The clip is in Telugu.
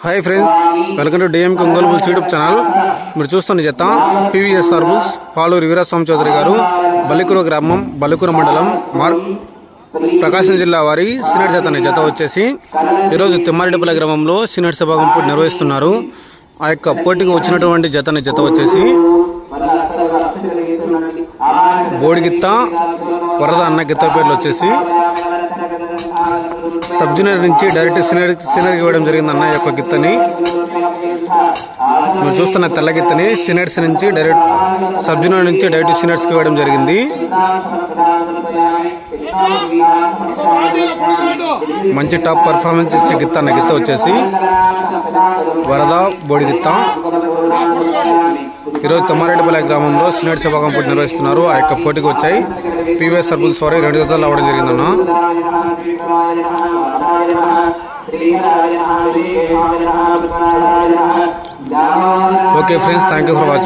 Hi friends, welcome to DMK Ongole bulls YouTube channel. మీరు చూస్తున్న జత పివిఎస్ఆర్ బుల్స్ పాలూరు వీరాస్వామి చౌదరి గారు, బల్లికుర గ్రామం, బల్లికుర మండలం, ప్రకాశం జిల్లా వారి సీనియర్ జత వచ్చేసి ఈరోజు తిమ్మారెడ్డిపల్లి గ్రామంలో సీనియర్స్ విభాగం పోటీ నిర్వహిస్తున్నారు. ఆ యొక్క పోటీకి వచ్చినటువంటి జత వచ్చేసి బోడిగిత్త వరద అన్న గిత్త పేర్లు వచ్చేసి సబ్ జూనియర్ నుంచి డైరెక్ట్ సీనియర్కి ఇవ్వడం జరిగింది. అన్న యొక్క గిత్తని మీరు చూస్తున్న తెల్ల గిత్తని సీనియర్స్ నుంచి డైరెక్ట్ సబ్ జూనియర్ నుంచి డైరెక్ట్ సీనియర్స్కి ఇవ్వడం జరిగింది. మంచి టాప్ పర్ఫార్మెన్స్ ఇచ్చే గిత్త అన్న గిత్త వచ్చేసి వరద బోడిగిత్త. ఈరోజు తిమ్మారెడ్డిపల్లి గ్రామంలో సీనియర్స్ విభాగం పోటీ నిర్వహిస్తున్నారు. ఆ యొక్క పోటీకి వచ్చాయి పివిఎస్ఆర్ బుల్స్ వారి 2 జతలు అవ్వడం జరిగిందన్న. Okay friends, thank you for watching.